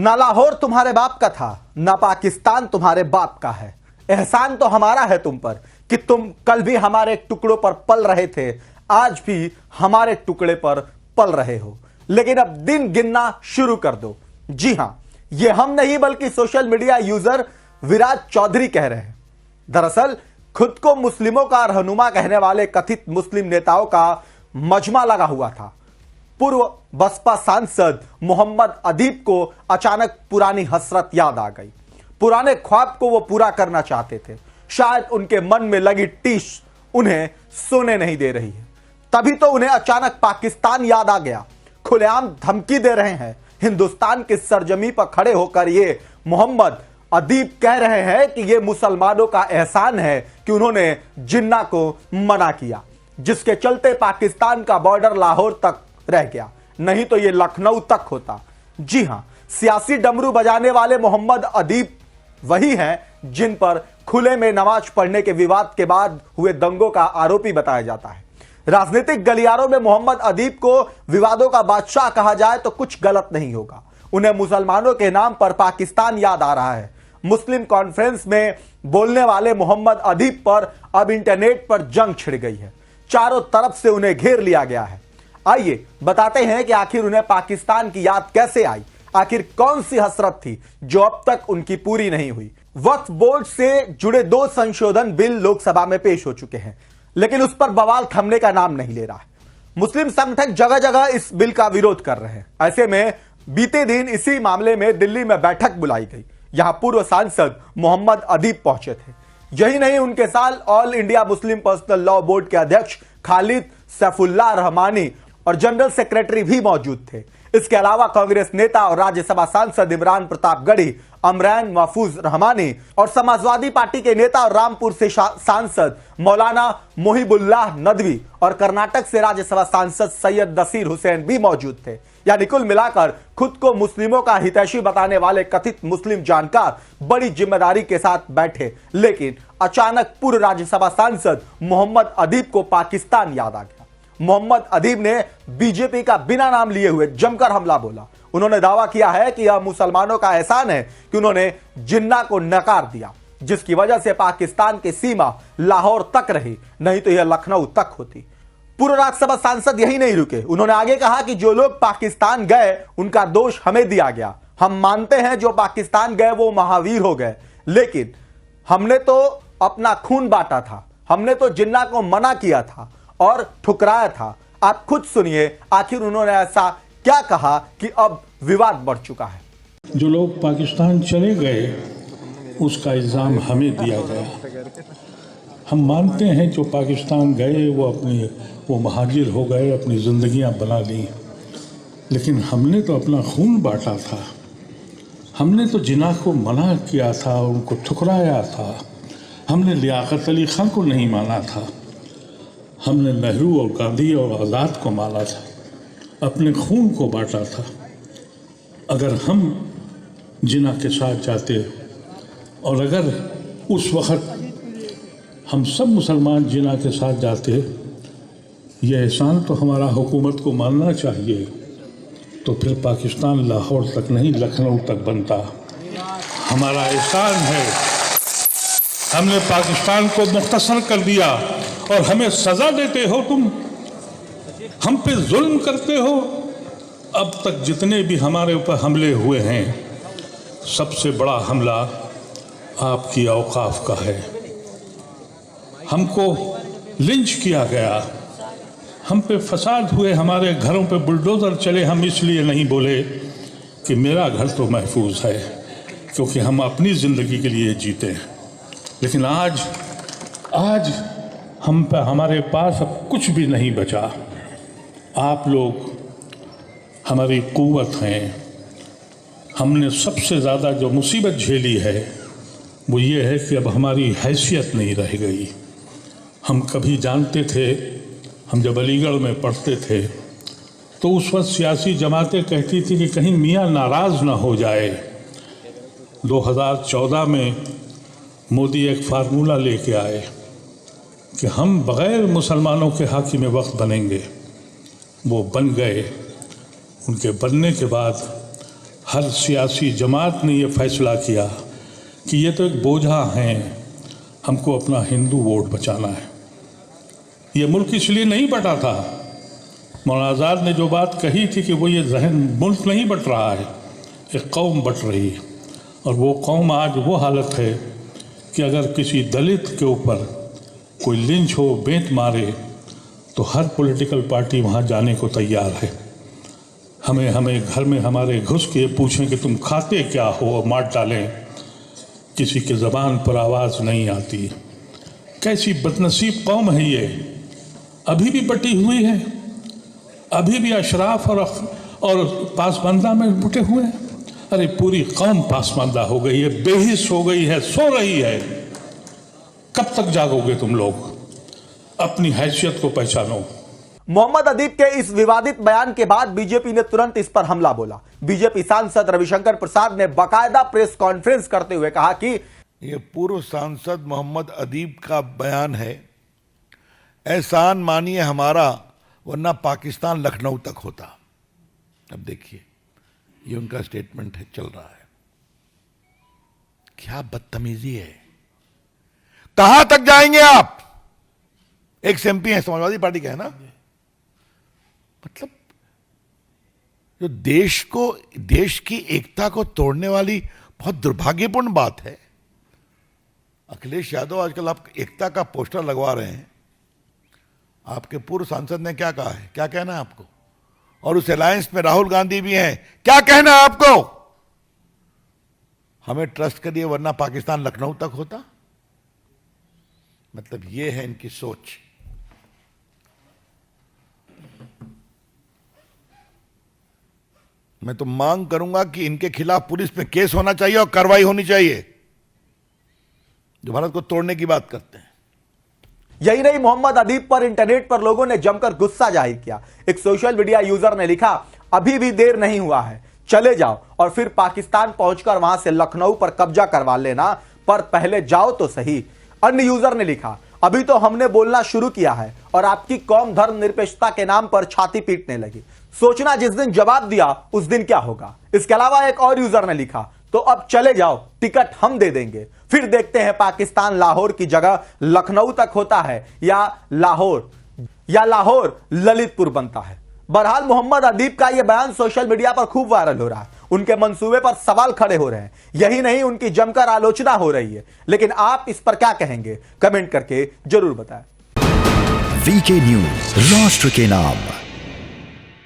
ना लाहौर तुम्हारे बाप का था, ना पाकिस्तान तुम्हारे बाप का है। एहसान तो हमारा है तुम पर कि तुम कल भी हमारे टुकड़ों पर पल रहे थे, आज भी हमारे टुकड़े पर पल रहे हो। लेकिन अब दिन गिनना शुरू कर दो। जी हां, ये हम नहीं बल्कि सोशल मीडिया यूजर विराज चौधरी कह रहे हैं। दरअसल खुद को मुस्लिमों का रहनुमा कहने वाले कथित मुस्लिम नेताओं का मजमा लगा हुआ था। पूर्व बसपा सांसद मोहम्मद अदीब को अचानक पुरानी हसरत याद आ गई। पुराने ख्वाब को वो पूरा करना चाहते थे। शायद उनके मन में लगी टीश उन्हें सोने नहीं दे रही है। तभी तो उन्हें अचानक पाकिस्तान याद आ गया। खुलेआम धमकी दे रहे हैं। हिंदुस्तान की सरजमी पर खड़े होकर ये मोहम्मद अदीब कह रहे हैं कि ये मुसलमानों का एहसान है कि उन्होंने जिन्ना को मना किया, जिसके चलते पाकिस्तान का बॉर्डर लाहौर तक रह गया, नहीं तो ये लखनऊ तक होता। जी हां, सियासी डमरू बजाने वाले मोहम्मद अदीब वही हैं जिन पर खुले में नमाज पढ़ने के विवाद के बाद हुए दंगों का आरोपी बताया जाता है। राजनीतिक गलियारों में मोहम्मद अदीब को विवादों का बादशाह कहा जाए तो कुछ गलत नहीं होगा। उन्हें मुसलमानों के नाम पर पाकिस्तान याद आ रहा है। मुस्लिम कॉन्फ्रेंस में बोलने वाले मोहम्मद अदीब पर अब इंटरनेट पर जंग छिड़ गई है। चारों तरफ से उन्हें घेर लिया गया है। आइए बताते हैं कि आखिर उन्हें पाकिस्तान की याद कैसे आई। आखिर कौन सी हसरत थी जो अब तक उनकी पूरी नहीं हुई। वक्फ बोर्ड से जुड़े 2 संशोधन बिल लोकसभा में पेश हो चुके हैं, लेकिन उस पर बवाल थमने का नाम नहीं ले रहा है। मुस्लिम संगठन जगह जगह इस बिल का विरोध कर रहे हैं। ऐसे में बीते दिन इसी मामले में दिल्ली में बैठक बुलाई गई। यहां पूर्व सांसद मोहम्मद अदीब पहुंचे थे। यही नहीं, उनके साथ all India Muslim personal law board के अध्यक्ष खालिद सैफुल्लाह रहमानी और जनरल सेक्रेटरी भी मौजूद थे। इसके अलावा कांग्रेस नेता और राज्यसभा सांसद इमरान प्रतापगढ़ी, अमरैन महफूज रहमानी और समाजवादी पार्टी के नेता और रामपुर से सांसद मौलाना मोहिबुल्लाह नदवी और कर्नाटक से राज्यसभा सांसद सैयद नसीर हुसैन भी मौजूद थे। यानी कुल मिलाकर खुद को मुस्लिमों का हितैषी बताने वाले कथित मुस्लिम जानकार बड़ी जिम्मेदारी के साथ बैठे। लेकिन अचानक पूर्व राज्यसभा सांसद मोहम्मद अदीब को पाकिस्तान याद आ गया। मोहम्मद अदीब ने बीजेपी का बिना नाम लिए हुए जमकर हमला बोला। उन्होंने दावा किया है कि यह मुसलमानों का एहसान है कि उन्होंने जिन्ना को नकार दिया, जिसकी वजह से पाकिस्तान की सीमा लाहौर तक रही, नहीं तो यह लखनऊ तक होती। पूर्व राज्यसभा सांसद यही नहीं रुके। उन्होंने आगे कहा कि जो लोग पाकिस्तान गए उनका दोष हमें दिया गया। हम मानते हैं जो पाकिस्तान गए वो महावीर हो गए, लेकिन हमने तो अपना खून बांटा था। हमने तो जिन्ना को मना किया था और ठुकराया था। आप खुद सुनिए आखिर उन्होंने ऐसा क्या कहा कि अब विवाद बढ़ चुका है। जो लोग पाकिस्तान चले गए उसका इल्ज़ाम हमें दिया गया। हम मानते हैं जो पाकिस्तान गए वो महाजिर हो गए, अपनी ज़िंदगियां बना ली, लेकिन हमने तो अपना खून बांटा था। हमने तो जिन्ना को मना किया था, उनको ठुकराया था। हमने लियाकत अली खान को नहीं माना था। हमने नेहरू और गांधी और आज़ाद को माना था, अपने खून को बांटा था। अगर हम जिन्ना के साथ जाते और अगर उस वक़्त हम सब मुसलमान जिन्ना के साथ जाते, यह एहसान तो हमारा हुकूमत को मानना चाहिए। तो फिर पाकिस्तान लाहौर तक नहीं लखनऊ तक बनता। हमारा एहसान है। हमने पाकिस्तान को मुख्तसर कर दिया और हमें सज़ा देते हो तुम, हम पे जुल्म करते हो। अब तक जितने भी हमारे ऊपर हमले हुए हैं, सबसे बड़ा हमला आपकी औकाफ का है। हमको लिंच किया गया, हम पे फसाद हुए, हमारे घरों पे बुलडोज़र चले। हम इसलिए नहीं बोले कि मेरा घर तो महफूज है, क्योंकि हम अपनी ज़िंदगी के लिए जीते हैं। लेकिन आज हमारे पास अब कुछ भी नहीं बचा। आप लोग हमारी क़ुव्वत हैं। हमने सबसे ज़्यादा जो मुसीबत झेली है वो ये है कि अब हमारी हैसियत नहीं रह गई। हम कभी जानते थे, हम जब अलीगढ़ में पढ़ते थे तो उस वक्त सियासी जमातें कहती थी कि कहीं मियाँ नाराज़ ना हो जाए। 2014 में मोदी एक फार्मूला लेके आए कि हम बग़ैर मुसलमानों के हाकिम वक्त बनेंगे। वो बन गए। उनके बनने के बाद हर सियासी जमात ने ये फैसला किया कि ये तो एक बोझा हैं, हमको अपना हिंदू वोट बचाना है। ये मुल्क इसलिए नहीं बटा था। मौलाना आज़ाद ने जो बात कही थी कि वो ये जहन मुल्क नहीं बट रहा है, एक कौम बट रही है। और वो कौम आज वो हालत है कि अगर किसी दलित के ऊपर कोई लिंच हो, बेंत मारे, तो हर पॉलिटिकल पार्टी वहाँ जाने को तैयार है। हमें घर में हमारे घुस के पूछें कि तुम खाते क्या हो और मार डालें, किसी के ज़बान पर आवाज़ नहीं आती। कैसी बदनसीब कौम है ये, अभी भी बटी हुई है, अभी भी अशराफ और पासमानदा में बटे हुए हैं। अरे पूरी कौम पासमानदा हो गई है, बेहिस हो गई है, सो रही है। कब तक जागोगे तुम लोग? अपनी हैसियत को पहचानो। मोहम्मद अदीब के इस विवादित बयान के बाद बीजेपी ने तुरंत इस पर हमला बोला। बीजेपी सांसद रविशंकर प्रसाद ने बाकायदा प्रेस कॉन्फ्रेंस करते हुए कहा कि ये पूर्व सांसद मोहम्मद अदीब का बयान है, एहसान मानिए हमारा, वरना पाकिस्तान लखनऊ तक होता। अब देखिए, ये उनका स्टेटमेंट है, चल रहा है। क्या बदतमीजी है, कहां तक जाएंगे आप? एक एमपी है, समाजवादी पार्टी का है ना, मतलब जो देश की एकता को तोड़ने वाली बहुत दुर्भाग्यपूर्ण बात है। अखिलेश यादव आजकल आप एकता का पोस्टर लगवा रहे हैं। आपके पूर्व सांसद ने क्या कहा है, क्या कहना है आपको? और उस अलायंस में राहुल गांधी भी हैं, क्या कहना है आपको? हमें ट्रस्ट करिए, वरना पाकिस्तान लखनऊ तक होता। मतलब ये है इनकी सोच। मैं तो मांग करूंगा कि इनके खिलाफ पुलिस में केस होना चाहिए और कार्रवाई होनी चाहिए, जो भारत को तोड़ने की बात करते हैं। यही नहीं, मोहम्मद अदीब पर इंटरनेट पर लोगों ने जमकर गुस्सा जाहिर किया। एक सोशल मीडिया यूजर ने लिखा, अभी भी देर नहीं हुआ है, चले जाओ और फिर पाकिस्तान पहुंचकर वहां से लखनऊ पर कब्जा करवा लेना, पर पहले जाओ तो सही। अन्य यूजर ने लिखा, अभी तो हमने बोलना शुरू किया है और आपकी कौम धर्मनिरपेक्षता के नाम पर छाती पीटने लगी। सोचना जिस दिन जवाब दिया उस दिन क्या होगा। इसके अलावा एक और यूजर ने लिखा, तो अब चले जाओ, टिकट हम दे देंगे, फिर देखते हैं पाकिस्तान लाहौर की जगह लखनऊ तक होता है या लाहौर ललितपुर बनता है। बहरहाल मोहम्मद अदीब का यह बयान सोशल मीडिया पर खूब वायरल हो रहा है। उनके मंसूबे पर सवाल खड़े हो रहे हैं। यही नहीं, उनकी जमकर आलोचना हो रही है। लेकिन आप इस पर क्या कहेंगे, कमेंट करके जरूर बताएं। वीके न्यूज, राष्ट्र के नाम।